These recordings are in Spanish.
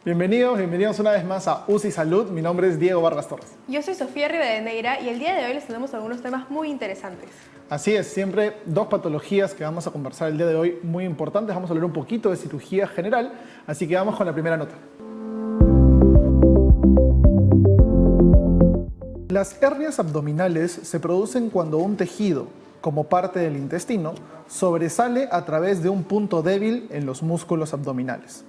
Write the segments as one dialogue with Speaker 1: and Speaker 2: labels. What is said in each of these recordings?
Speaker 1: Bienvenidos una vez más a UCI Salud. Mi nombre es Diego Vargas Torres.
Speaker 2: Yo soy Sofía Rivadeneira y el día de hoy les tenemos algunos temas muy interesantes.
Speaker 1: Así es, siempre dos patologías que vamos a conversar el día de hoy muy importantes. Vamos a hablar un poquito de cirugía general, así que vamos con la primera nota. Las hernias abdominales se producen cuando un tejido, como parte del intestino, sobresale a través de un punto débil en los músculos abdominales.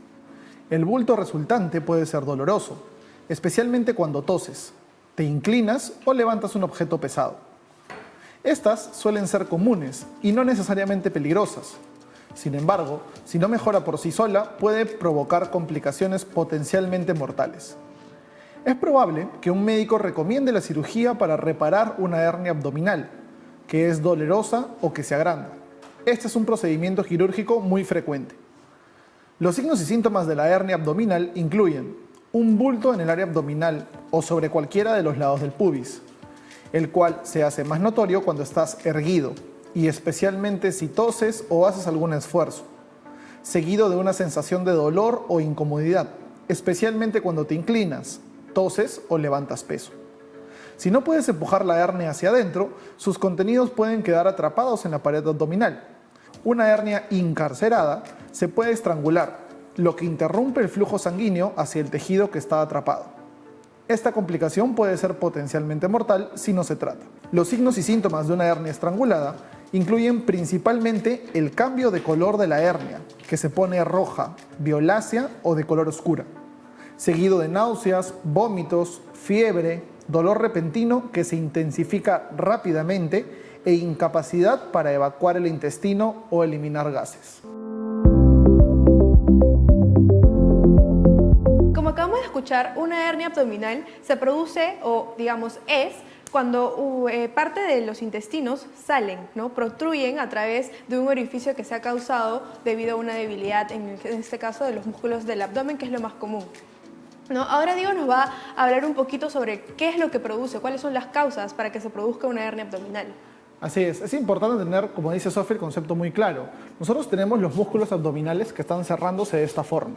Speaker 1: El bulto resultante puede ser doloroso, especialmente cuando toses, te inclinas o levantas un objeto pesado. Estas suelen ser comunes y no necesariamente peligrosas. Sin embargo, si no mejora por sí sola, puede provocar complicaciones potencialmente mortales. Es probable que un médico recomiende la cirugía para reparar una hernia abdominal, que es dolorosa o que se agranda. Este es un procedimiento quirúrgico muy frecuente. Los signos y síntomas de la hernia abdominal incluyen un bulto en el área abdominal o sobre cualquiera de los lados del pubis, el cual se hace más notorio cuando estás erguido y especialmente si toses o haces algún esfuerzo, seguido de una sensación de dolor o incomodidad, especialmente cuando te inclinas, toses o levantas peso. Si no puedes empujar la hernia hacia adentro, sus contenidos pueden quedar atrapados en la pared abdominal. Una hernia incarcerada se puede estrangular, lo que interrumpe el flujo sanguíneo hacia el tejido que está atrapado. Esta complicación puede ser potencialmente mortal si no se trata. Los signos y síntomas de una hernia estrangulada incluyen principalmente el cambio de color de la hernia, que se pone roja, violácea o de color oscura, seguido de náuseas, vómitos, fiebre, dolor repentino que se intensifica rápidamente e incapacidad para evacuar el intestino o eliminar gases.
Speaker 2: Como acabamos de escuchar, una hernia abdominal se produce o es cuando parte de los intestinos salen, ¿no? Protruyen a través de un orificio que se ha causado debido a una debilidad, en este caso de los músculos del abdomen, que es lo más común. ¿No? Ahora Diego nos va a hablar un poquito sobre qué es lo que produce, cuáles son las causas para que se produzca una hernia abdominal.
Speaker 1: Así es importante tener, como dice Sofía, el concepto muy claro. Nosotros tenemos los músculos abdominales que están cerrándose de esta forma.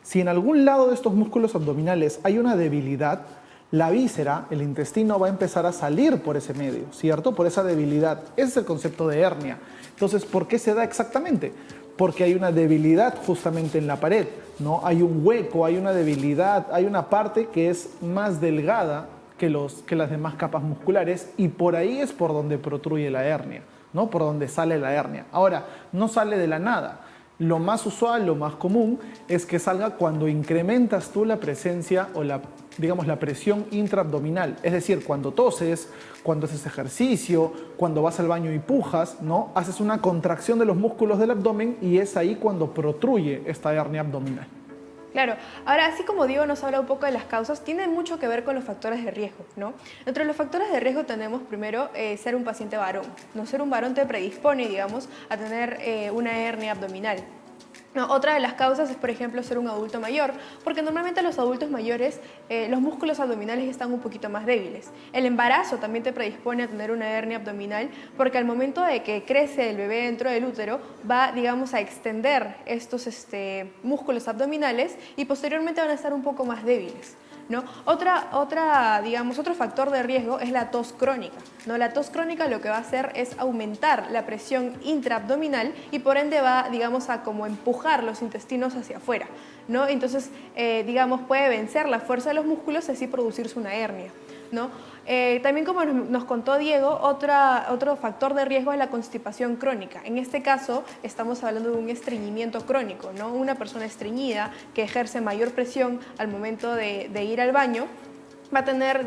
Speaker 1: Si en algún lado de estos músculos abdominales hay una debilidad, la víscera, el intestino, va a empezar a salir por ese medio, ¿cierto? Por esa debilidad. Ese es el concepto de hernia. Entonces, ¿por qué se da exactamente? Porque hay una debilidad justamente en la pared, ¿no? Hay un hueco, hay una debilidad, hay una parte que es más delgada que las demás capas musculares y por ahí es por donde protruye la hernia, ¿no? Por donde sale la hernia. Ahora, no sale de la nada. Lo más usual, lo más común es que salga cuando incrementas tú la presencia o la presión intraabdominal. Es decir, cuando toses, cuando haces ejercicio, cuando vas al baño y pujas, ¿no? Haces una contracción de los músculos del abdomen y es ahí cuando protruye esta hernia abdominal.
Speaker 2: Claro, ahora así como Diego nos habla un poco de las causas, tiene mucho que ver con los factores de riesgo, ¿no? Entre los factores de riesgo tenemos primero ser un paciente varón, ¿no? Ser un varón te predispone, a tener una hernia abdominal. No, otra de las causas es, por ejemplo, ser un adulto mayor, porque normalmente los adultos mayores los músculos abdominales están un poquito más débiles. El embarazo también te predispone a tener una hernia abdominal, porque al momento de que crece el bebé dentro del útero, va, a extender estos músculos abdominales y posteriormente van a estar un poco más débiles, ¿no? Otro factor de riesgo es la tos crónica, ¿no? La tos crónica lo que va a hacer es aumentar la presión intraabdominal y por ende va, a como empujar los intestinos hacia afuera, ¿no? Entonces, puede vencer la fuerza de los músculos y así producirse una hernia, ¿no? También, como nos contó Diego, otro factor de riesgo es la constipación crónica. En este caso estamos hablando de un estreñimiento crónico, ¿no? Una persona estreñida que ejerce mayor presión al momento de ir al baño va a tener,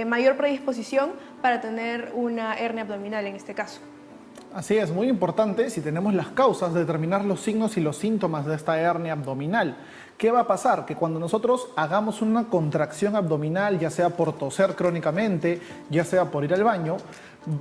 Speaker 2: mayor predisposición para tener una hernia abdominal en este caso.
Speaker 1: Así es, muy importante, si tenemos las causas, determinar los signos y los síntomas de esta hernia abdominal. ¿Qué va a pasar? Que cuando nosotros hagamos una contracción abdominal, ya sea por toser crónicamente, ya sea por ir al baño,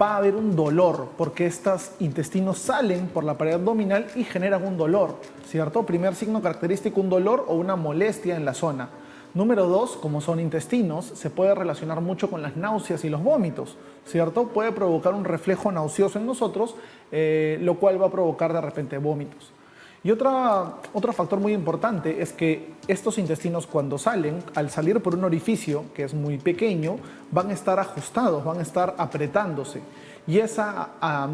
Speaker 1: va a haber un dolor, porque estos intestinos salen por la pared abdominal y generan un dolor, ¿cierto? Primer signo característico, un dolor o una molestia en la zona. Número 2, como son intestinos, se puede relacionar mucho con las náuseas y los vómitos, ¿cierto? Puede provocar un reflejo nauseoso en nosotros, lo cual va a provocar de repente vómitos. Y otro factor muy importante es que estos intestinos cuando salen, al salir por un orificio que es muy pequeño, van a estar ajustados, van a estar apretándose. Y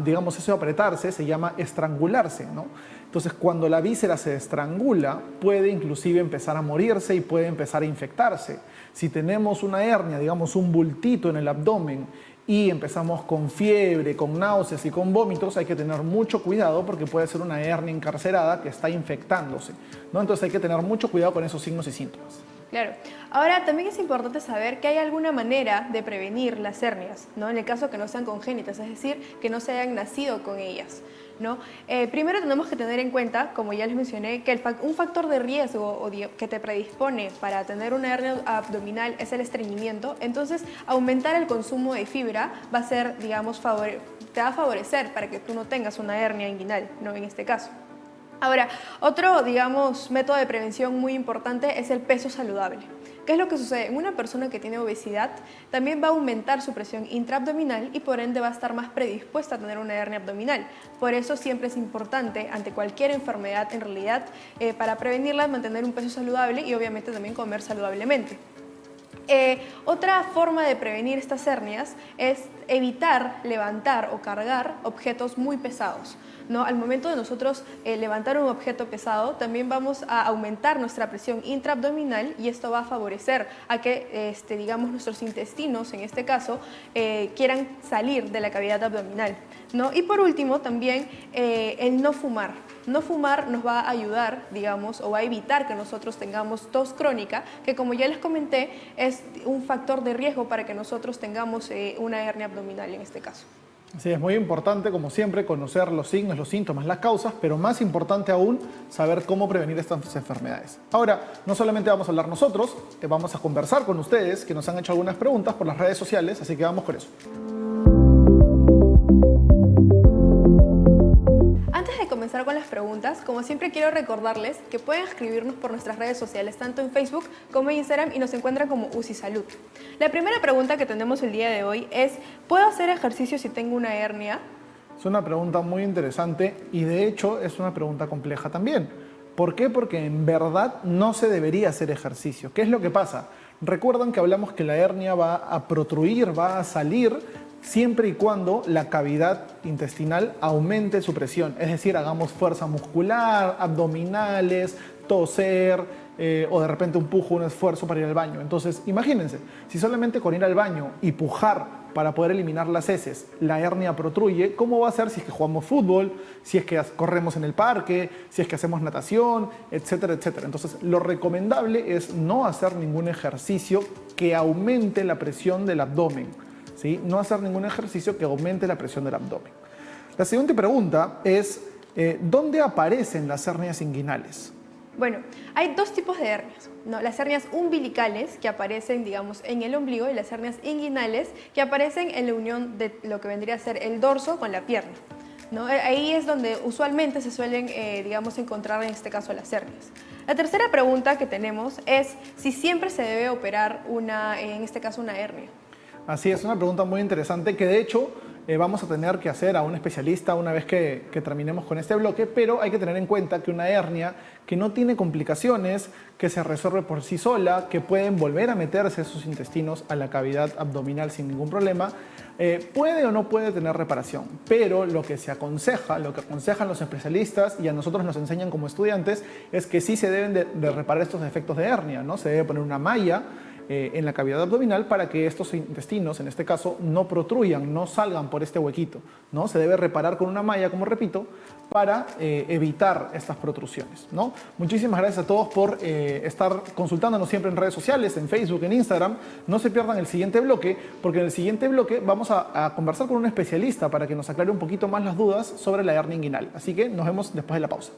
Speaker 1: digamos, ese apretarse se llama estrangularse, ¿no? Entonces, cuando la víscera se estrangula, puede inclusive empezar a morirse y puede empezar a infectarse. Si tenemos una hernia, digamos un bultito en el abdomen, y empezamos con fiebre, con náuseas y con vómitos, hay que tener mucho cuidado porque puede ser una hernia encarcerada que está infectándose, ¿no? Entonces hay que tener mucho cuidado con esos signos y síntomas.
Speaker 2: Claro. Ahora, también es importante saber que hay alguna manera de prevenir las hernias, ¿no? En el caso que no sean congénitas, es decir, que no se hayan nacido con ellas, ¿no? Primero tenemos que tener en cuenta, como ya les mencioné, que un factor de riesgo que te predispone para tener una hernia abdominal es el estreñimiento. Entonces, aumentar el consumo de fibra va a ser, digamos, te va a favorecer para que tú no tengas una hernia inguinal, ¿no? En este caso. Ahora, otro, digamos, método de prevención muy importante es el peso saludable. ¿Qué es lo que sucede? En una persona que tiene obesidad también va a aumentar su presión intraabdominal y por ende va a estar más predispuesta a tener una hernia abdominal. Por eso siempre es importante, ante cualquier enfermedad en realidad, para prevenirla, mantener un peso saludable y obviamente también comer saludablemente. Otra forma de prevenir estas hernias es evitar levantar o cargar objetos muy pesados, ¿no? Al momento de nosotros levantar un objeto pesado, también vamos a aumentar nuestra presión intraabdominal y esto va a favorecer a que, digamos, nuestros intestinos, en este caso, quieran salir de la cavidad abdominal, ¿no? Y por último, también el no fumar. No fumar nos va a ayudar, digamos, o va a evitar que nosotros tengamos tos crónica, que como ya les comenté, es un factor de riesgo para que nosotros tengamos una hernia abdominal en este caso.
Speaker 1: Sí, es muy importante, como siempre, conocer los signos, los síntomas, las causas, pero más importante aún, saber cómo prevenir estas enfermedades. Ahora, no solamente vamos a hablar nosotros, vamos a conversar con ustedes, que nos han hecho algunas preguntas por las redes sociales, así que vamos con eso.
Speaker 2: Antes de comenzar con las preguntas, como siempre quiero recordarles que pueden escribirnos por nuestras redes sociales, tanto en Facebook como en Instagram, y nos encuentran como UCI Salud. La primera pregunta que tenemos el día de hoy es, ¿puedo hacer ejercicio si tengo una hernia?
Speaker 1: Es una pregunta muy interesante y de hecho es una pregunta compleja también. ¿Por qué? Porque en verdad no se debería hacer ejercicio. ¿Qué es lo que pasa? Recuerdan que hablamos que la hernia va a protruir, va a salir siempre y cuando la cavidad intestinal aumente su presión. Es decir, hagamos fuerza muscular, abdominales, toser o de repente un pujo, un esfuerzo para ir al baño. Entonces, imagínense, si solamente con ir al baño y pujar para poder eliminar las heces, la hernia protruye, ¿cómo va a ser si es que jugamos fútbol, si es que corremos en el parque, si es que hacemos natación, etcétera, etcétera? Entonces, lo recomendable es no hacer ningún ejercicio que aumente la presión del abdomen, ¿sí? No hacer ningún ejercicio que aumente la presión del abdomen. La siguiente pregunta es, ¿dónde aparecen las hernias inguinales?
Speaker 2: Bueno, hay dos tipos de hernias, ¿no? Las hernias umbilicales, que aparecen, digamos, en el ombligo, y las hernias inguinales, que aparecen en la unión de lo que vendría a ser el dorso con la pierna, ¿no? Ahí es donde usualmente se suelen, digamos, encontrar en este caso las hernias. La tercera pregunta que tenemos es si siempre se debe operar en este caso una hernia.
Speaker 1: Así es, una pregunta muy interesante que de hecho vamos a tener que hacer a un especialista una vez que terminemos con este bloque, pero hay que tener en cuenta que una hernia que no tiene complicaciones, que se resuelve por sí sola, que pueden volver a meterse sus intestinos a la cavidad abdominal sin ningún problema, puede o no puede tener reparación, pero lo que se aconseja, lo que aconsejan los especialistas y a nosotros nos enseñan como estudiantes es que sí se deben de reparar estos defectos de hernia, ¿no? Se debe poner una malla en la cavidad abdominal para que estos intestinos, en este caso, no protruyan, no salgan por este huequito, ¿no? Se debe reparar con una malla, como repito, para evitar estas protrusiones, ¿no? Muchísimas gracias a todos por estar consultándonos siempre en redes sociales, en Facebook, en Instagram. No se pierdan el siguiente bloque, porque en el siguiente bloque vamos a conversar con un especialista para que nos aclare un poquito más las dudas sobre la hernia inguinal. Así que nos vemos después de la pausa.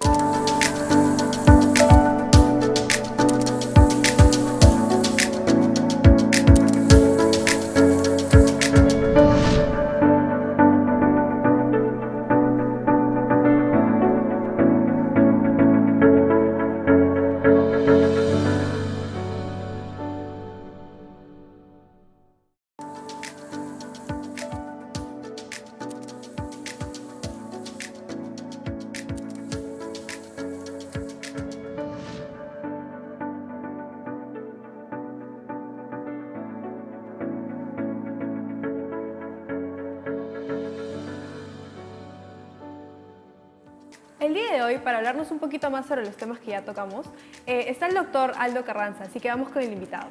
Speaker 2: hoy, para hablarnos un poquito más sobre los temas que ya tocamos, está el doctor Aldo Carranza, así que vamos con el invitado.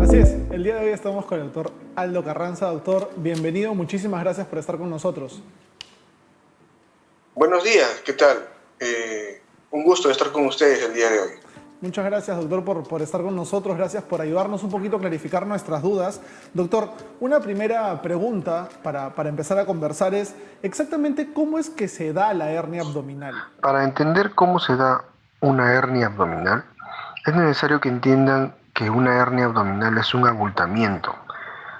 Speaker 1: Así es, el día de hoy estamos con el doctor Aldo Carranza. Doctor, bienvenido, muchísimas gracias por estar con nosotros.
Speaker 3: Buenos días, ¿qué tal? Un gusto estar con ustedes el día de hoy.
Speaker 1: Muchas gracias, doctor, por estar con nosotros. Gracias por ayudarnos un poquito a clarificar nuestras dudas. Doctor, una primera pregunta para empezar a conversar es, exactamente cómo es que se da la hernia abdominal.
Speaker 4: Para entender cómo se da una hernia abdominal, es necesario que entiendan que una hernia abdominal es un abultamiento,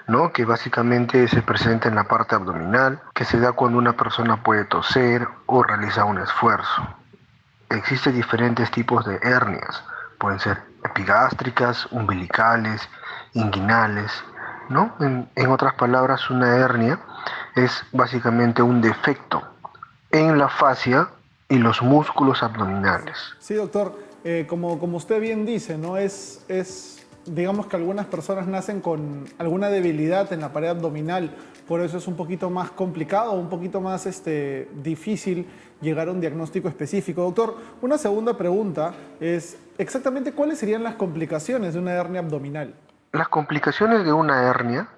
Speaker 4: ¿no? Que básicamente se presenta en la parte abdominal, que se da cuando una persona puede toser o realiza un esfuerzo. Existen diferentes tipos de hernias, pueden ser epigástricas, umbilicales, inguinales, ¿no? En otras palabras, una hernia es básicamente un defecto en la fascia y los músculos abdominales.
Speaker 1: Sí, doctor, como usted bien dice, ¿no? Digamos que algunas personas nacen con alguna debilidad en la pared abdominal, por eso es un poquito más complicado, un poquito más difícil llegar a un diagnóstico específico. Doctor, una segunda pregunta es, exactamente cuáles serían las complicaciones de una hernia abdominal.
Speaker 4: Las complicaciones de una hernia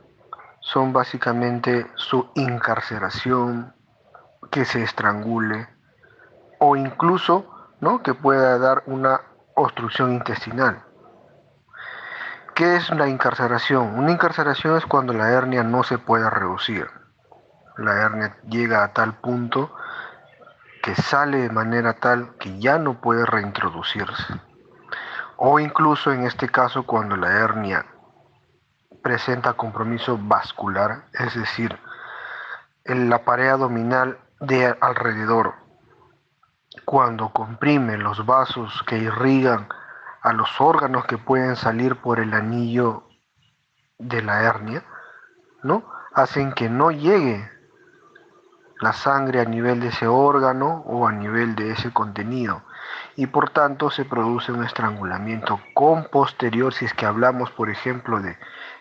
Speaker 4: son básicamente su encarceración, que se estrangule o incluso, ¿no?, que pueda dar una obstrucción intestinal. ¿Qué es la encarceración? Una encarceración es cuando la hernia no se puede reducir. La hernia llega a tal punto que sale de manera tal que ya no puede reintroducirse. O incluso en este caso cuando la hernia presenta compromiso vascular, es decir, en la pared abdominal de alrededor, cuando comprime los vasos que irrigan a los órganos que pueden salir por el anillo de la hernia, ¿no?, hacen que no llegue la sangre a nivel de ese órgano o a nivel de ese contenido, y por tanto se produce un estrangulamiento con posterior, si es que hablamos por ejemplo del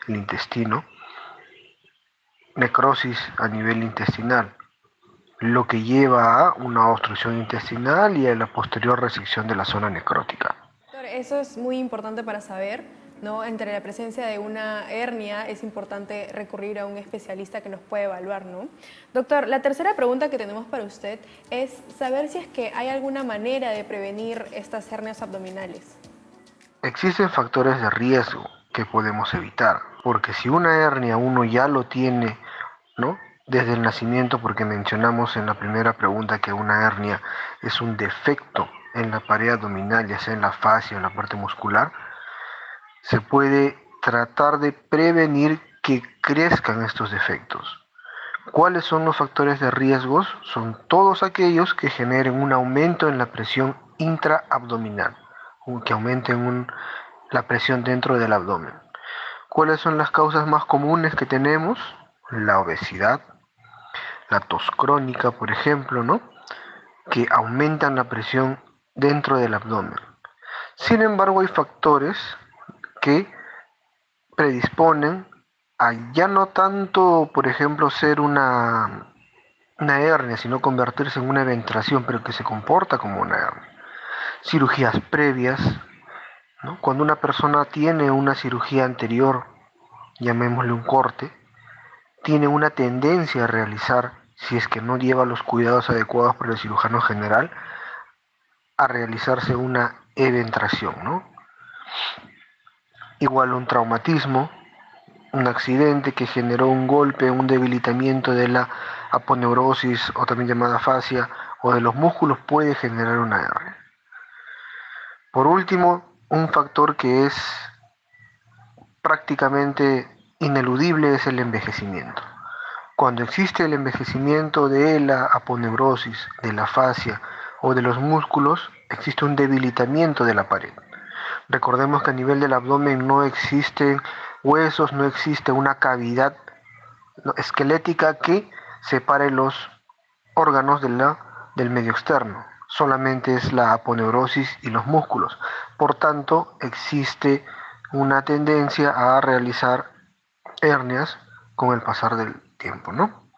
Speaker 4: intestino, necrosis a nivel intestinal, lo que lleva a una obstrucción intestinal y a la posterior resección de la zona necrótica.
Speaker 2: Doctor, eso es muy importante para saber, ¿no? Entre la presencia de una hernia es importante recurrir a un especialista que nos puede evaluar, ¿no? Doctor, la tercera pregunta que tenemos para usted es saber si es que hay alguna manera de prevenir estas hernias abdominales.
Speaker 4: Existen factores de riesgo que podemos evitar, porque si una hernia uno ya lo tiene, ¿no?, desde el nacimiento, porque mencionamos en la primera pregunta que una hernia es un defecto en la pared abdominal, ya sea en la fascia o en la parte muscular, se puede tratar de prevenir que crezcan estos defectos. ¿Cuáles son los factores de riesgos? Son todos aquellos que generen un aumento en la presión intraabdominal, que aumenten la presión dentro del abdomen. ¿Cuáles son las causas más comunes que tenemos? La obesidad, la tos crónica, por ejemplo, ¿no?, que aumentan la presión dentro del abdomen. Sin embargo, hay factores que predisponen a ya no tanto, por ejemplo, ser una hernia, sino convertirse en una eventración, pero que se comporta como una hernia. Cirugías previas, ¿no? Cuando una persona tiene una cirugía anterior, llamémosle un corte, tiene una tendencia a realizar, si es que no lleva los cuidados adecuados por el cirujano general, a realizarse una eventración, ¿no? Igual un traumatismo, un accidente que generó un golpe, un debilitamiento de la aponeurosis o también llamada fascia o de los músculos puede generar una hernia. Por último, un factor que es prácticamente ineludible es el envejecimiento. Cuando existe el envejecimiento de la aponeurosis, de la fascia o de los músculos, existe un debilitamiento de la pared. Recordemos que a nivel del abdomen no existen huesos, no existe una cavidad esquelética que separe los órganos del medio externo. Solamente es la aponeurosis y los músculos. Por tanto, existe una tendencia a realizar hernias con el pasar del tiempo, ¿no?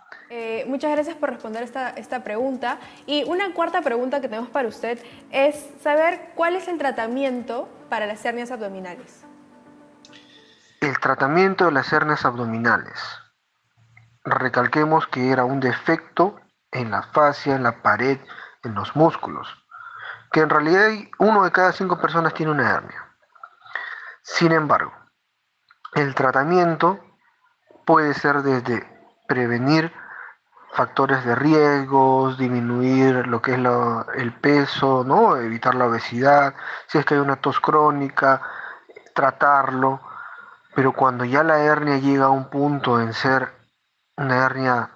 Speaker 2: Muchas gracias por responder esta pregunta. Y una cuarta pregunta que tenemos para usted es saber cuál es el tratamiento para las hernias abdominales.
Speaker 4: El tratamiento de las hernias abdominales. Recalquemos que era un defecto en la fascia, en la pared, en los músculos, que en realidad 1 de cada 5 personas tiene una hernia. Sin embargo, el tratamiento puede ser desde prevenir factores de riesgos, disminuir lo que es el peso, ¿no? Evitar la obesidad, si es que hay una tos crónica, tratarlo, pero cuando ya la hernia llega a un punto en ser una hernia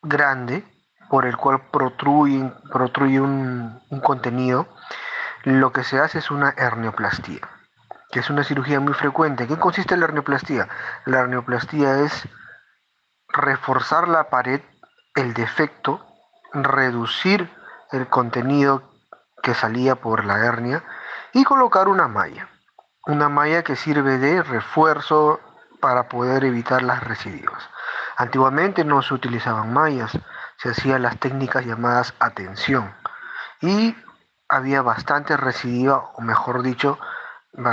Speaker 4: grande, por el cual protruye un contenido, lo que se hace es una hernioplastia, que es una cirugía muy frecuente. ¿En qué consiste la hernioplastia? La hernioplastia es reforzar la pared, el defecto, reducir el contenido que salía por la hernia y colocar una malla que sirve de refuerzo para poder evitar las recidivas. Antiguamente no se utilizaban mallas, se hacían las técnicas llamadas atención y había bastante recidiva, o mejor dicho,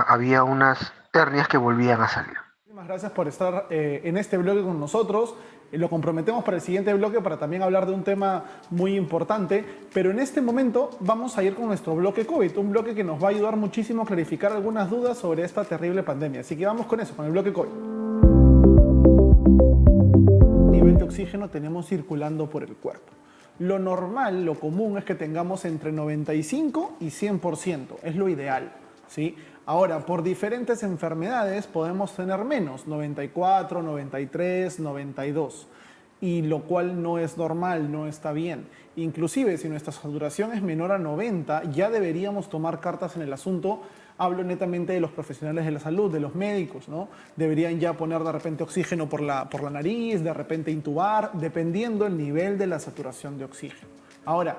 Speaker 4: había unas hernias que volvían a salir.
Speaker 1: Muchas gracias por estar en este bloque con nosotros. Lo comprometemos para el siguiente bloque para también hablar de un tema muy importante, pero en este momento vamos a ir con nuestro bloque COVID, un bloque que nos va a ayudar muchísimo a clarificar algunas dudas sobre esta terrible pandemia. Así que vamos con eso, con el bloque COVID. Nivel de oxígeno tenemos circulando por el cuerpo. Lo normal, lo común es que tengamos entre 95 y 100%, es lo ideal, ¿sí? Ahora, por diferentes enfermedades podemos tener menos, 94, 93, 92, y lo cual no es normal, no está bien. Inclusive, si nuestra saturación es menor a 90, ya deberíamos tomar cartas en el asunto. Hablo netamente de los profesionales de la salud, de los médicos, ¿no? Deberían ya poner de repente oxígeno por la nariz, de repente intubar, dependiendo el nivel de la saturación de oxígeno. Ahora,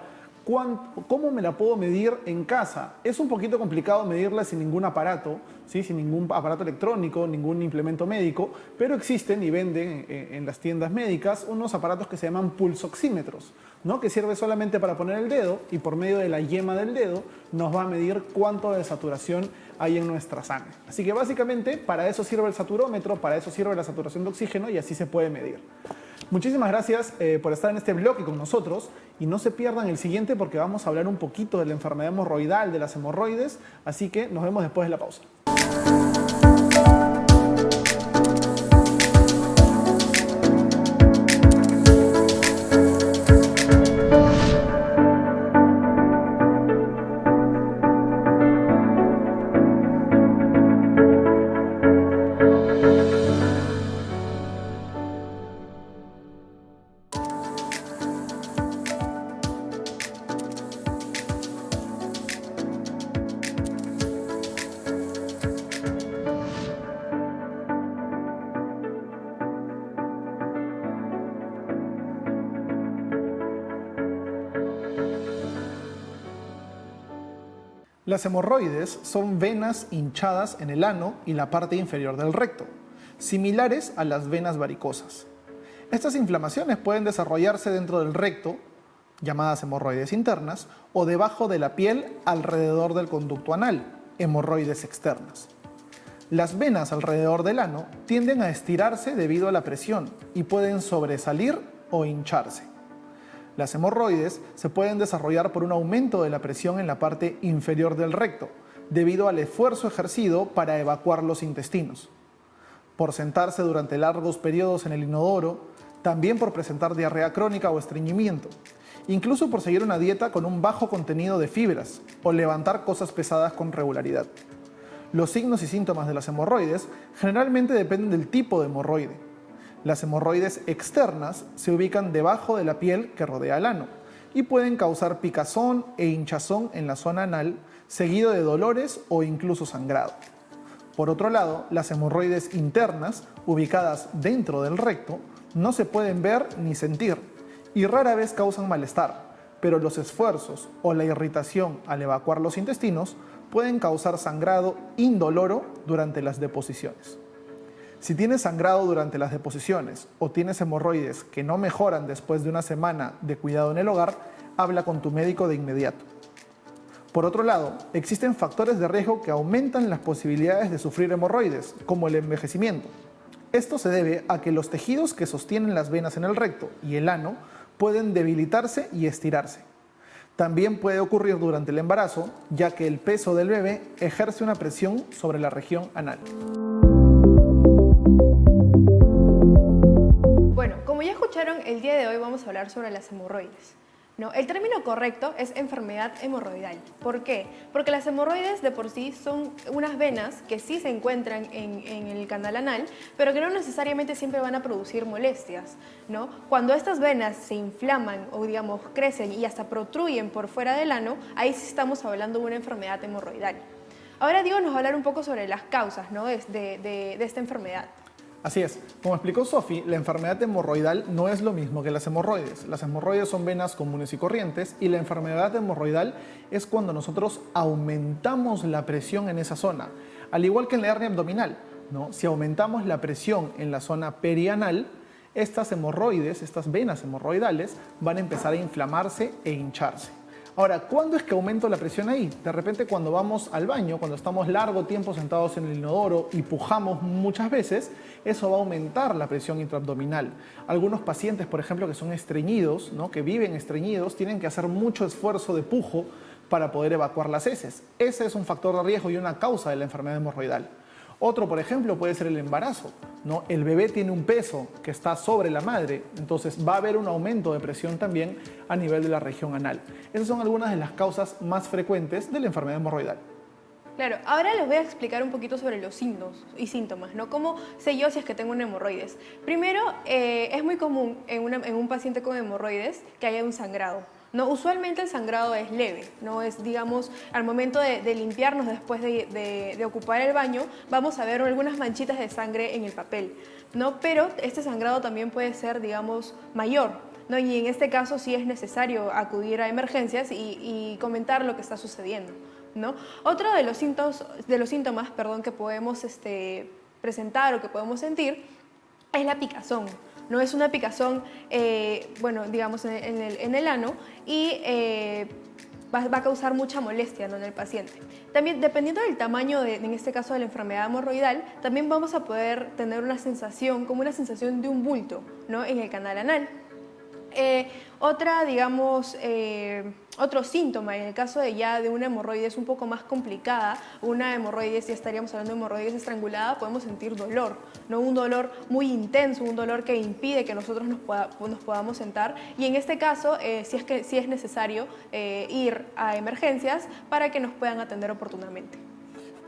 Speaker 1: ¿cómo me la puedo medir en casa? Es un poquito complicado medirla sin ningún aparato, ¿sí? Sin ningún aparato electrónico, ningún implemento médico, pero existen y venden en las tiendas médicas unos aparatos que se llaman pulsoxímetros, ¿no? Que sirve solamente para poner el dedo y por medio de la yema del dedo nos va a medir cuánto de saturación hay en nuestra sangre. Así que básicamente para eso sirve el saturómetro, para eso sirve la saturación de oxígeno y así se puede medir. Muchísimas gracias por estar en este bloque con nosotros y no se pierdan el siguiente porque vamos a hablar un poquito de la enfermedad hemorroidal, de las hemorroides, así que nos vemos después de la pausa. Las hemorroides son venas hinchadas en el ano y la parte inferior del recto, similares a las venas varicosas. Estas inflamaciones pueden desarrollarse dentro del recto, llamadas hemorroides internas, o debajo de la piel alrededor del conducto anal, hemorroides externas. Las venas alrededor del ano tienden a estirarse debido a la presión y pueden sobresalir o hincharse. Las hemorroides se pueden desarrollar por un aumento de la presión en la parte inferior del recto, debido al esfuerzo ejercido para evacuar los intestinos, por sentarse durante largos periodos en el inodoro, también por presentar diarrea crónica o estreñimiento, incluso por seguir una dieta con un bajo contenido de fibras o levantar cosas pesadas con regularidad. Los signos y síntomas de las hemorroides generalmente dependen del tipo de hemorroide. Las hemorroides externas se ubican debajo de la piel que rodea el ano y pueden causar picazón e hinchazón en la zona anal, seguido de dolores o incluso sangrado. Por otro lado, las hemorroides internas, ubicadas dentro del recto, no se pueden ver ni sentir y rara vez causan malestar, pero los esfuerzos o la irritación al evacuar los intestinos pueden causar sangrado indoloro durante las deposiciones. Si tienes sangrado durante las deposiciones o tienes hemorroides que no mejoran después de una semana de cuidado en el hogar, habla con tu médico de inmediato. Por otro lado, existen factores de riesgo que aumentan las posibilidades de sufrir hemorroides, como el envejecimiento. Esto se debe a que los tejidos que sostienen las venas en el recto y el ano pueden debilitarse y estirarse. También puede ocurrir durante el embarazo, ya que el peso del bebé ejerce una presión sobre la región anal.
Speaker 2: Bueno, como ya escucharon, el día de hoy vamos a hablar sobre las hemorroides. No, el término correcto es enfermedad hemorroidal. ¿Por qué? Porque las hemorroides de por sí son unas venas que sí se encuentran en el canal anal, pero que no necesariamente siempre van a producir molestias, ¿no? Cuando estas venas se inflaman o digamos crecen y hasta protruyen por fuera del ano, ahí sí estamos hablando de una enfermedad hemorroidal. Ahora Diego nos va a hablar un poco sobre las causas, ¿no? de esta enfermedad.
Speaker 1: Así es, como explicó Sofi, la enfermedad hemorroidal no es lo mismo que las hemorroides. Las hemorroides son venas comunes y corrientes y la enfermedad hemorroidal es cuando nosotros aumentamos la presión en esa zona, al igual que en la hernia abdominal, ¿no? Si aumentamos la presión en la zona perianal, estas hemorroides, estas venas hemorroidales, van a empezar a inflamarse e hincharse. Ahora, ¿cuándo es que aumento la presión ahí? De repente cuando vamos al baño, cuando estamos largo tiempo sentados en el inodoro y pujamos muchas veces, eso va a aumentar la presión intraabdominal. Algunos pacientes, por ejemplo, que son estreñidos, ¿no? Que viven estreñidos, tienen que hacer mucho esfuerzo de pujo para poder evacuar las heces. Ese es un factor de riesgo y una causa de la enfermedad hemorroidal. Otro, por ejemplo, puede ser el embarazo, ¿no? El bebé tiene un peso que está sobre la madre, entonces va a haber un aumento de presión también a nivel de la región anal. Esas son algunas de las causas más frecuentes de la enfermedad hemorroidal.
Speaker 2: Claro, ahora les voy a explicar un poquito sobre los signos y síntomas, ¿no? ¿Cómo sé yo si es que tengo un hemorroides? Primero, es muy común en un paciente con hemorroides que haya un sangrado. No, usualmente el sangrado es leve, no es, digamos, al momento de limpiarnos después de ocupar el baño, vamos a ver algunas manchitas de sangre en el papel, ¿no? Pero este sangrado también puede ser, digamos, mayor, ¿no? Y en este caso sí es necesario acudir a emergencias y comentar lo que está sucediendo, ¿no? Otro de los síntomas, que podemos presentar o que podemos sentir es la picazón. No es una picazón, digamos, en el ano y va a causar mucha molestia, ¿no? En el paciente. También, dependiendo del tamaño, en este caso de la enfermedad hemorroidal, también vamos a poder tener una sensación, como una sensación de un bulto, ¿no? En el canal anal. Otro síntoma, en el caso de una hemorroides un poco más complicada, una hemorroides, ya estaríamos hablando de hemorroides estrangulada, podemos sentir dolor, ¿no? Un dolor muy intenso, un dolor que impide que nosotros nos podamos sentar, y en este caso sí es necesario ir a emergencias para que nos puedan atender oportunamente.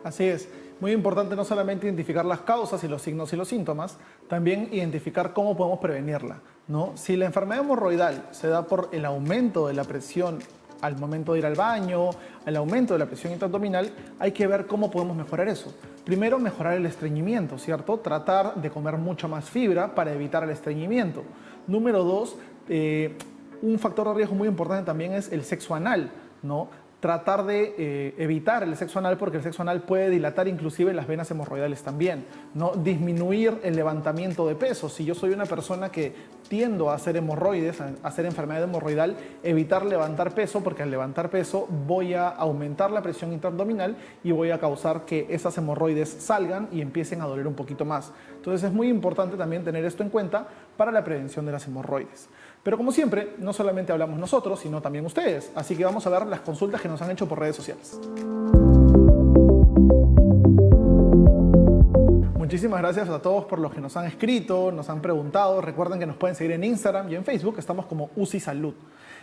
Speaker 1: Así es. Muy importante no solamente identificar las causas y los signos y los síntomas, también identificar cómo podemos prevenirla, ¿no? Si la enfermedad hemorroidal se da por el aumento de la presión al momento de ir al baño, el aumento de la presión intraabdominal, hay que ver cómo podemos mejorar eso. Primero, mejorar el estreñimiento, ¿cierto? Tratar de comer mucha más fibra para evitar el estreñimiento. Número 2, un factor de riesgo muy importante también es el sexo anal, ¿no? Tratar de evitar el sexo anal porque el sexo anal puede dilatar inclusive las venas hemorroidales también, ¿no? Disminuir el levantamiento de peso. Si yo soy una persona que tiendo a hacer hemorroides, a hacer enfermedad hemorroidal, evitar levantar peso porque al levantar peso voy a aumentar la presión intraabdominal y voy a causar que esas hemorroides salgan y empiecen a doler un poquito más. Entonces es muy importante también tener esto en cuenta para la prevención de las hemorroides. Pero como siempre, no solamente hablamos nosotros, sino también ustedes. Así que vamos a ver las consultas que nos han hecho por redes sociales. Muchísimas gracias a todos por los que nos han escrito, nos han preguntado. Recuerden que nos pueden seguir en Instagram y en Facebook, estamos como UCI Salud.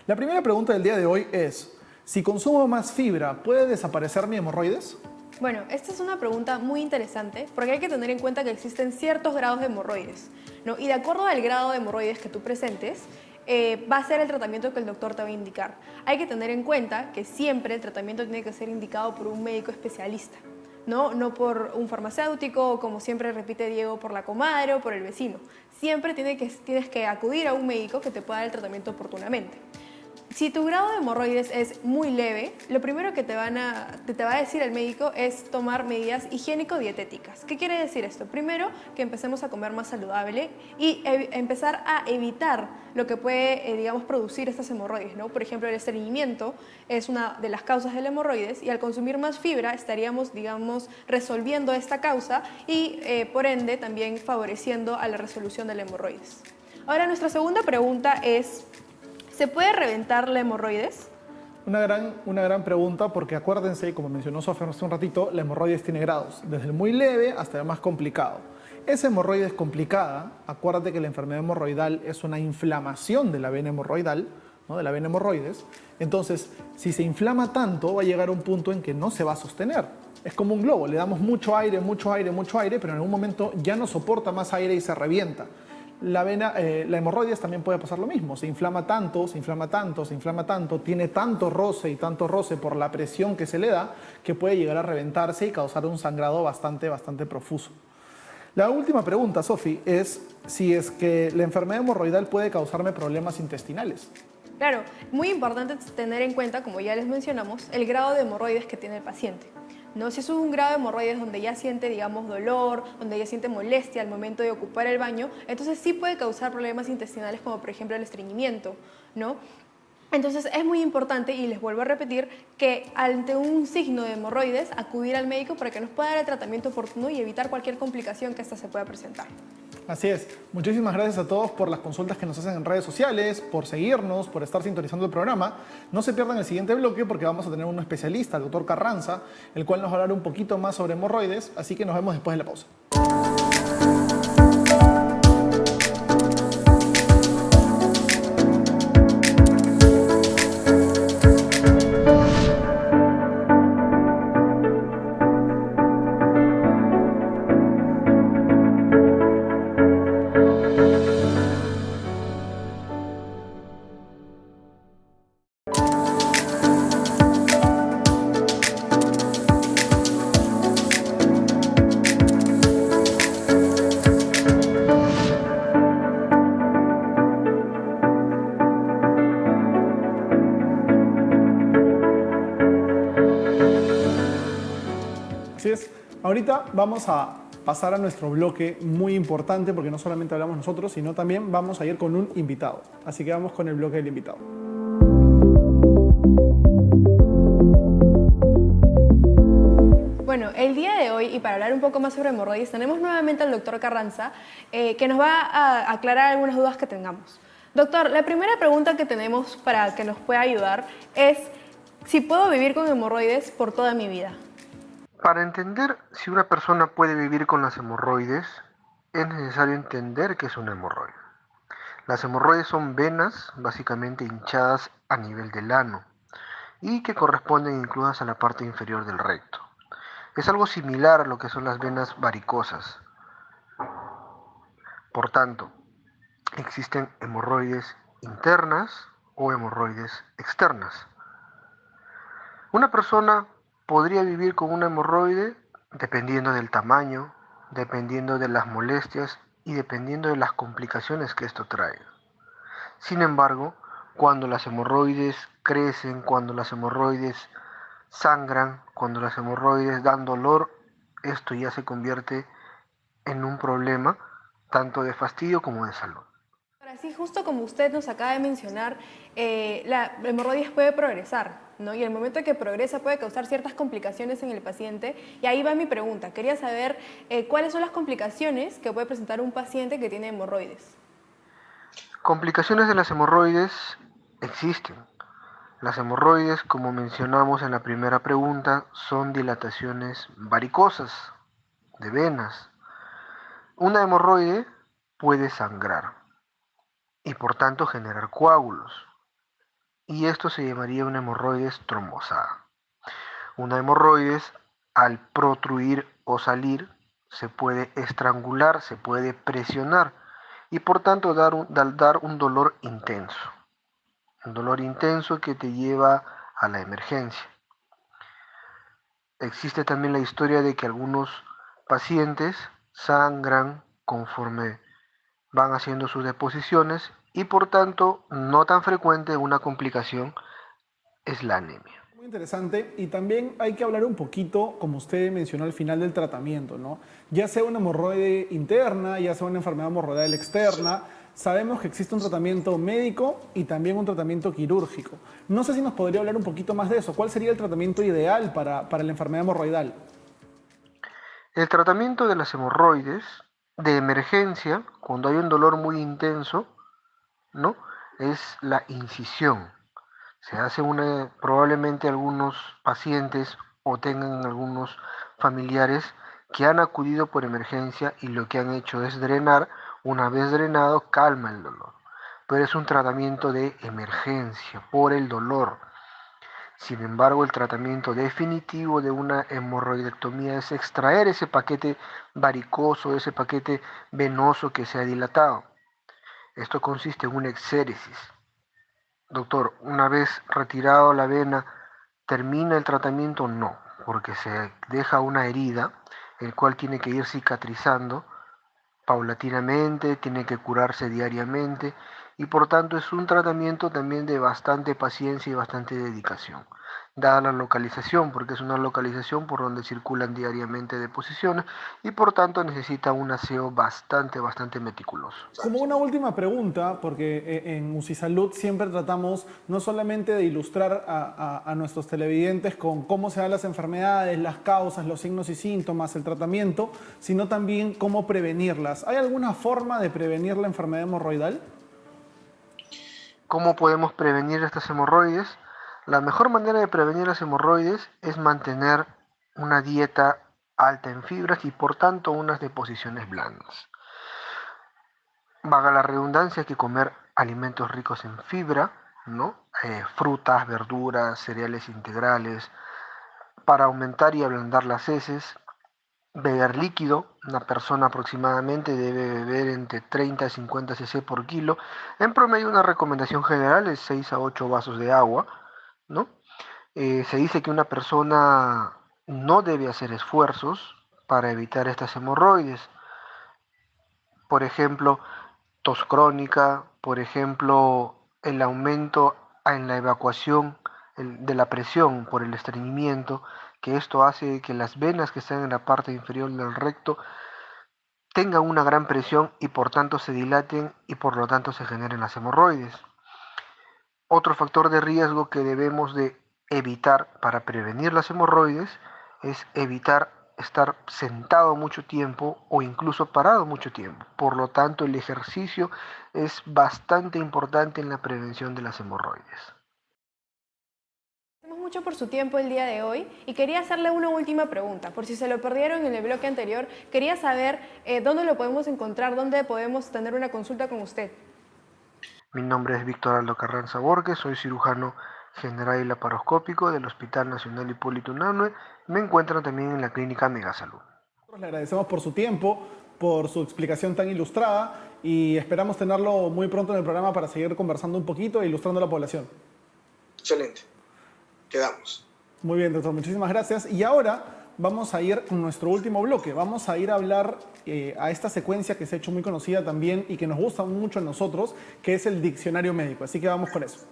Speaker 1: La primera pregunta del día de hoy es, si consumo más fibra, ¿puede desaparecer mi hemorroides?
Speaker 2: Bueno, esta es una pregunta muy interesante porque hay que tener en cuenta que existen ciertos grados de hemorroides, ¿no? Y de acuerdo al grado de hemorroides que tú presentes, va a ser el tratamiento que el doctor te va a indicar. Hay que tener en cuenta que siempre el tratamiento tiene que ser indicado por un médico especialista, no por un farmacéutico o, como siempre repite Diego, por la comadre o por el vecino. Siempre tienes que acudir a un médico que te pueda dar el tratamiento oportunamente. Si tu grado de hemorroides es muy leve, lo primero que te va a decir el médico es tomar medidas higiénico-dietéticas. ¿Qué quiere decir esto? Primero, que empecemos a comer más saludable y empezar a evitar lo que puede, digamos, producir estas hemorroides, ¿no? Por ejemplo, el estreñimiento es una de las causas del hemorroides y al consumir más fibra estaríamos, digamos, resolviendo esta causa y, por ende, también favoreciendo a la resolución del hemorroides. Ahora, nuestra segunda pregunta es: ¿se puede reventar la hemorroides?
Speaker 1: Una gran pregunta, porque acuérdense, como mencionó Sofía hace un ratito, la hemorroides tiene grados, desde el muy leve hasta el más complicado. Esa hemorroides complicada, acuérdate que la enfermedad hemorroidal es una inflamación de la vena hemorroidal, ¿no? De la vena hemorroides. Entonces, si se inflama tanto, va a llegar a un punto en que no se va a sostener. Es como un globo, le damos mucho aire, pero en algún momento ya no soporta más aire y se revienta. La hemorroides también puede pasar lo mismo, se inflama tanto, tiene tanto roce por la presión que se le da, que puede llegar a reventarse y causar un sangrado bastante profuso. La última pregunta, Sofi, es si es que la enfermedad hemorroidal puede causarme problemas intestinales.
Speaker 2: Claro, muy importante tener en cuenta, como ya les mencionamos, el grado de hemorroides que tiene el paciente, ¿no? Si es un grado de hemorroides donde ya siente, digamos, dolor, donde ya siente molestia al momento de ocupar el baño, entonces sí puede causar problemas intestinales como por ejemplo el estreñimiento, ¿no? Entonces es muy importante, y les vuelvo a repetir, que ante un signo de hemorroides acudir al médico para que nos pueda dar el tratamiento oportuno y evitar cualquier complicación que ésta se pueda presentar.
Speaker 1: Así es. Muchísimas gracias a todos por las consultas que nos hacen en redes sociales, por seguirnos, por estar sintonizando el programa. No se pierdan el siguiente bloque porque vamos a tener un especialista, el doctor Carranza, el cual nos va a hablar un poquito más sobre hemorroides, así que nos vemos después de la pausa. Así es. Ahorita vamos a pasar a nuestro bloque muy importante porque no solamente hablamos nosotros, sino también vamos a ir con un invitado. Así que vamos con el bloque del invitado.
Speaker 2: Bueno, el día de hoy, y para hablar un poco más sobre hemorroides, tenemos nuevamente al doctor Carranza, que nos va a aclarar algunas dudas que tengamos. Doctor, la primera pregunta que tenemos para que nos pueda ayudar es si puedo vivir con hemorroides por toda mi vida.
Speaker 4: Para entender si una persona puede vivir con las hemorroides, es necesario entender qué es una hemorroide. Las hemorroides son venas básicamente hinchadas a nivel del ano y que corresponden incluidas a la parte inferior del recto. Es algo similar a lo que son las venas varicosas. Por tanto, existen hemorroides internas o hemorroides externas. Una persona podría vivir con una hemorroide dependiendo del tamaño, dependiendo de las molestias y dependiendo de las complicaciones que esto trae. Sin embargo, cuando las hemorroides crecen, cuando las hemorroides sangran, cuando las hemorroides dan dolor, esto ya se convierte en un problema tanto de fastidio como de salud.
Speaker 2: Ahora sí, justo como usted nos acaba de mencionar, la hemorroides puede progresar, ¿no? Y el momento que progresa puede causar ciertas complicaciones en el paciente. Y ahí va mi pregunta. Quería saber cuáles son las complicaciones que puede presentar un paciente que tiene hemorroides.
Speaker 4: Complicaciones de las hemorroides existen. Las hemorroides, como mencionamos en la primera pregunta, son dilataciones varicosas de venas. Una hemorroide puede sangrar y por tanto generar coágulos. Y esto se llamaría una hemorroides trombosada. Una hemorroides, al protruir o salir, se puede estrangular, se puede presionar y por tanto dar un dolor intenso. Un dolor intenso que te lleva a la emergencia. Existe también la historia de que algunos pacientes sangran conforme van haciendo sus deposiciones y por tanto no tan frecuente una complicación es la anemia.
Speaker 1: Muy interesante, y también hay que hablar un poquito, como usted mencionó al final del tratamiento, ¿no? Ya sea una hemorroide interna, ya sea una enfermedad hemorroidal externa, sabemos que existe un tratamiento médico y también un tratamiento quirúrgico. No sé si nos podría hablar un poquito más de eso. ¿Cuál sería el tratamiento ideal para la enfermedad hemorroidal?
Speaker 4: El tratamiento de las hemorroides de emergencia, cuando hay un dolor muy intenso, ¿no? Es la incisión. Se hace probablemente algunos pacientes o tengan algunos familiares que han acudido por emergencia y lo que han hecho es drenar. Una vez drenado, calma el dolor. Pero es un tratamiento de emergencia por el dolor. Sin embargo, el tratamiento definitivo de una hemorroidectomía es extraer ese paquete varicoso, ese paquete venoso que se ha dilatado. Esto consiste en una exéresis. Doctor, una vez retirado la vena, ¿termina el tratamiento? No, porque se deja una herida, el cual tiene que ir cicatrizando paulatinamente, tiene que curarse diariamente y por tanto es un tratamiento también de bastante paciencia y bastante dedicación, dada la localización, porque es una localización por donde circulan diariamente deposiciones y por tanto necesita un aseo bastante meticuloso.
Speaker 1: Como una última pregunta, porque en UCI Salud siempre tratamos no solamente de ilustrar a nuestros televidentes con cómo se dan las enfermedades, las causas, los signos y síntomas, el tratamiento, sino también cómo prevenirlas. ¿Hay alguna forma de prevenir la enfermedad hemorroidal?
Speaker 4: ¿Cómo podemos prevenir estas hemorroides? La mejor manera de prevenir las hemorroides es mantener una dieta alta en fibras y por tanto unas deposiciones blandas. Vaga la redundancia, hay que comer alimentos ricos en fibra, ¿no? Frutas, verduras, cereales integrales, para aumentar y ablandar las heces. Beber líquido, una persona aproximadamente debe beber entre 30 y 50 cc por kilo. En promedio una recomendación general es 6 a 8 vasos de agua, ¿no? Se dice que una persona no debe hacer esfuerzos para evitar estas hemorroides. Por ejemplo, tos crónica, por ejemplo, el aumento en la evacuación de la presión por el estreñimiento, que esto hace que las venas que están en la parte inferior del recto tengan una gran presión y por tanto se dilaten y por lo tanto se generen las hemorroides. Otro factor de riesgo que debemos de evitar para prevenir las hemorroides es evitar estar sentado mucho tiempo o incluso parado mucho tiempo. Por lo tanto, el ejercicio es bastante importante en la prevención de las hemorroides.
Speaker 2: Agradecemos mucho por su tiempo el día de hoy y quería hacerle una última pregunta. Por si se lo perdieron en el bloque anterior, quería saber dónde lo podemos encontrar, dónde podemos tener una consulta con usted.
Speaker 4: Mi nombre es Víctor Aldo Carranza Borges, soy cirujano general y laparoscópico del Hospital Nacional Hipólito Unanue. Me encuentro también en la clínica Megasalud.
Speaker 1: Le agradecemos por su tiempo, por su explicación tan ilustrada y esperamos tenerlo muy pronto en el programa para seguir conversando un poquito e ilustrando a la población.
Speaker 3: Excelente. Quedamos.
Speaker 1: Muy bien, doctor, muchísimas gracias. Y ahora vamos a ir con nuestro último bloque. Vamos a ir a hablar a esta secuencia que se ha hecho muy conocida también y que nos gusta mucho a nosotros, que es el diccionario médico. Así que vamos con eso.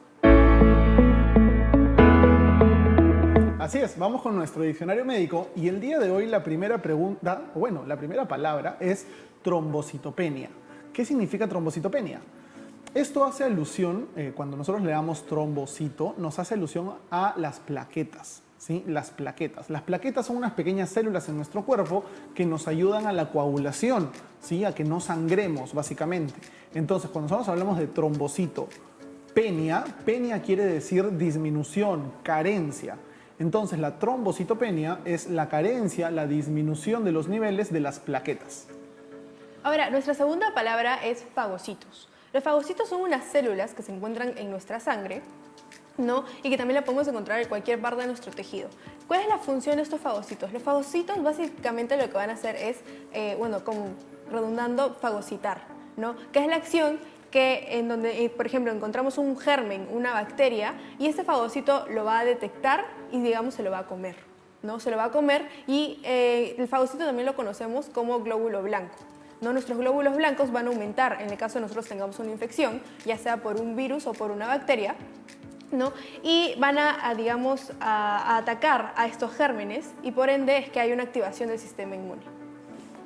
Speaker 1: Así es, vamos con nuestro diccionario médico y el día de hoy la primera pregunta, la primera palabra es trombocitopenia. ¿Qué significa trombocitopenia? Esto hace alusión, cuando nosotros le damos trombocito, nos hace alusión a las plaquetas, ¿sí? Las plaquetas. Las plaquetas son unas pequeñas células en nuestro cuerpo que nos ayudan a la coagulación, ¿sí? A que no sangremos, básicamente. Entonces, cuando nosotros hablamos de trombocitopenia, penia quiere decir disminución, carencia. Entonces, la trombocitopenia es la carencia, la disminución de los niveles de las plaquetas.
Speaker 2: Ahora, nuestra segunda palabra es fagocitos. Los fagocitos son unas células que se encuentran en nuestra sangre, ¿no? Y que también la podemos encontrar en cualquier parte de nuestro tejido. ¿Cuál es la función de estos fagocitos? Los fagocitos básicamente lo que van a hacer es, como redundando, fagocitar, ¿no? Que es la acción que en donde, por ejemplo, encontramos un germen, una bacteria, y este fagocito lo va a detectar y, digamos, se lo va a comer, ¿no? Se lo va a comer y el fagocito también lo conocemos como glóbulo blanco, ¿no? Nuestros glóbulos blancos van a aumentar en el caso de nosotros tengamos una infección, ya sea por un virus o por una bacteria, ¿no? Y van digamos, a atacar a estos gérmenes y por ende es que hay una activación del sistema inmune.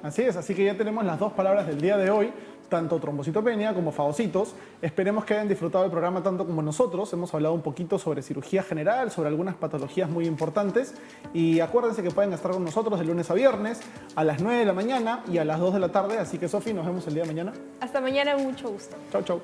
Speaker 1: Así es, así que ya tenemos las dos palabras del día de hoy, tanto trombocitopenia como fagocitos. Esperemos que hayan disfrutado el programa tanto como nosotros. Hemos hablado un poquito sobre cirugía general, sobre algunas patologías muy importantes. Y acuérdense que pueden estar con nosotros de lunes a viernes a las 9 de la mañana y a las 2 de la tarde. Así que, Sofi, nos vemos el día de mañana.
Speaker 2: Hasta mañana, mucho gusto.
Speaker 1: Chau, chau.